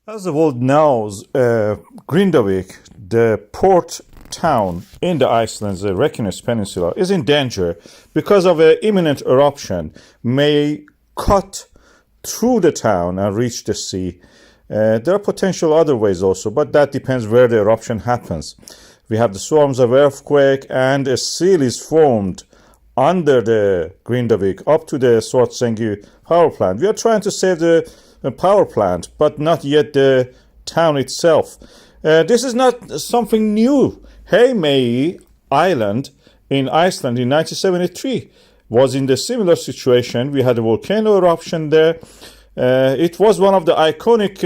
As the world knows, Grindavik, the port town in the Iceland's Reykjanes Peninsula, is in danger because of an imminent eruption may cut through the town and reach the sea. There are potential other ways also, but that depends where the eruption happens. We have the swarms of earthquake and a seal is formed under the Grindavik up to the Svartsengi power plant. We are trying to save the power plant, but not yet the town itself. This is not something new. Heimaey Island in Iceland in 1973 was in the similar situation. We had a volcano eruption there. It was one of the iconic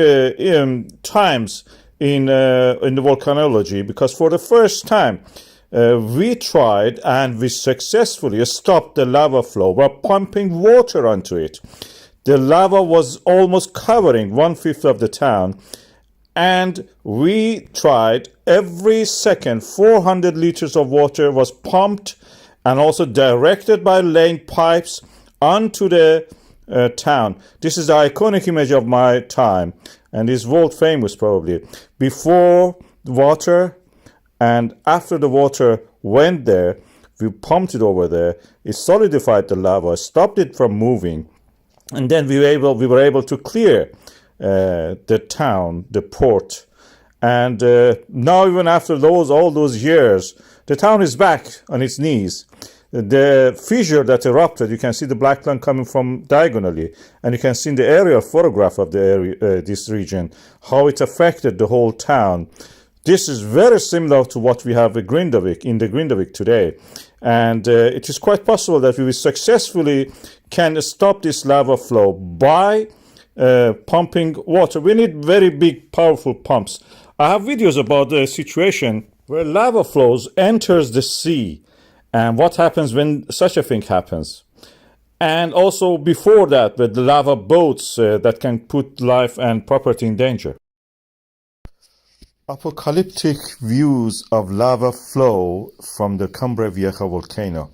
times in the volcanology because for the first time we tried and we successfully stopped the lava flow by pumping water onto it. The lava was almost covering 1/5 of the town, and we tried every second 400 liters of water was pumped and also directed by laying pipes onto the town. This is the iconic image of my time and is world famous probably. Before water and after the water went there, we pumped it over there. It solidified the lava, stopped it from moving. And then we were able to clear the town, the port, and now even after all those years, the town is back on its knees. The fissure that erupted, you can see the black line coming from diagonally, and you can see in the aerial photograph of the area, this region, how it affected the whole town. This is very similar to what we have in the Grindavik today. And it is quite possible that we will successfully can stop this lava flow by pumping water. We need very big, powerful pumps. I have videos about the situation where lava flows enters the sea and what happens when such a thing happens. And also before that, with the lava boats that can put life and property in danger. Apocalyptic views of lava flow from the Cumbre Vieja volcano.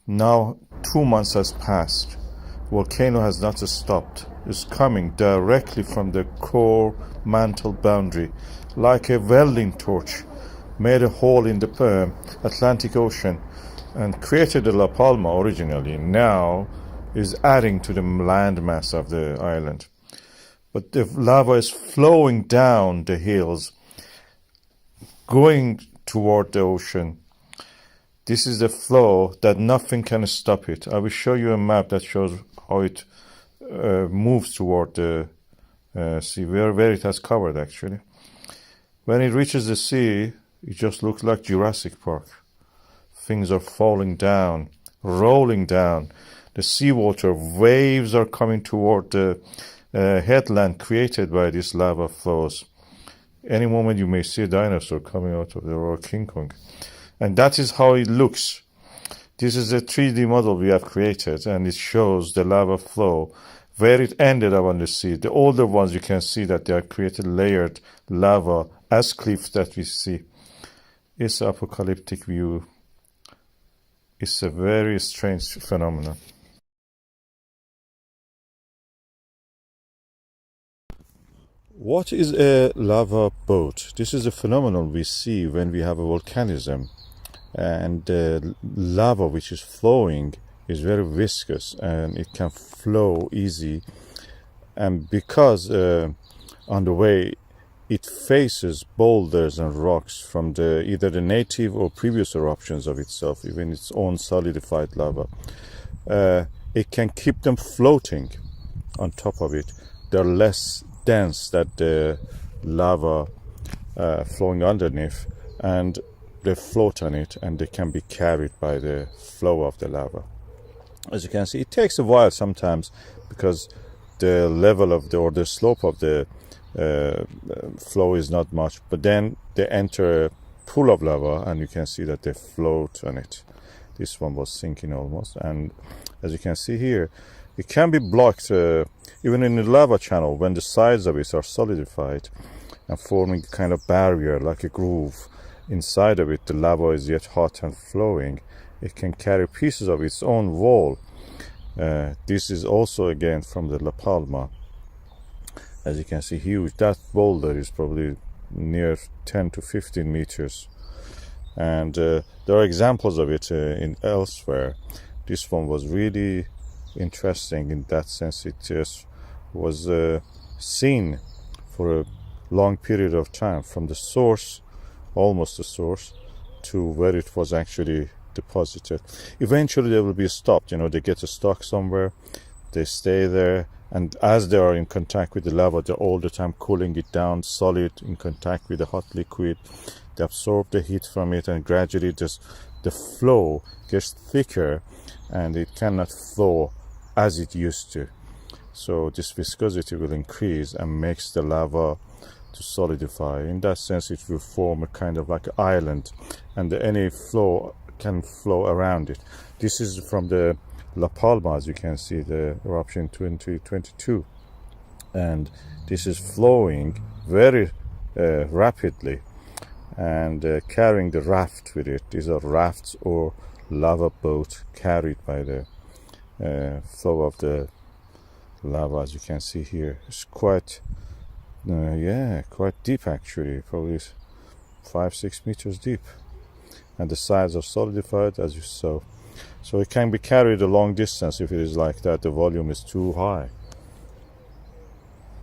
Now 2 months has passed. Volcano has not stopped. It's coming directly from the core mantle boundary, like a welding torch, made a hole in the Atlantic Ocean and created the La Palma originally. Now is adding to the landmass of the island. But the lava is flowing down the hills, going toward the ocean. This is the flow that nothing can stop it. I will show you a map that shows how it moves toward the sea, where it has covered actually. When it reaches the sea, it just looks like Jurassic Park. Things are falling down, rolling down. The seawater waves are coming toward the headland created by these lava flows. Any moment you may see a dinosaur coming out of there or King Kong. And that is how it looks. This is a 3D model we have created, and it shows the lava flow where it ended up on the sea. The older ones, you can see that they are created layered lava as cliffs that we see. It's an apocalyptic view. It's a very strange phenomenon. What is a lava boat? This is a phenomenon we see when we have a volcanism, and the lava which is flowing is very viscous and it can flow easy, and because on the way it faces boulders and rocks from either the native or previous eruptions of itself, even its own solidified lava, it can keep them floating on top of it. They're less dense than the lava flowing underneath, and they float on it and they can be carried by the flow of the lava. As you can see, it takes a while sometimes because the level of the slope of the flow is not much, but then they enter a pool of lava and you can see that they float on it. This one was sinking almost, and as you can see here, it can be blocked even in the lava channel when the sides of it are solidified and forming a kind of barrier like a groove. Inside of it, the lava is yet hot and flowing. It can carry pieces of its own wall. This is also again from the La Palma. As you can see, huge. That boulder is probably near 10 to 15 meters. And there are examples of it in elsewhere. This one was really interesting in that sense. It just was seen for a long period of time from the source, almost the source, to where it was actually deposited. Eventually they will be stopped, they get stuck somewhere, they stay there, and as they are in contact with the lava, they're all the time cooling it down, solid, in contact with the hot liquid. They absorb the heat from it, and gradually just the flow gets thicker and it cannot flow as it used to. So this viscosity will increase and makes the lava to solidify. In that sense, it will form a kind of like an island, and any flow can flow around it. This is from the La Palma, as you can see, the eruption 2022, and this is flowing very rapidly and carrying the raft with it. These are rafts or lava boat carried by the flow of the lava, as you can see here. It's quite quite deep, actually, probably 5-6 meters deep, and the sides are solidified, as you saw. So it can be carried a long distance if it is like that. The volume is too high.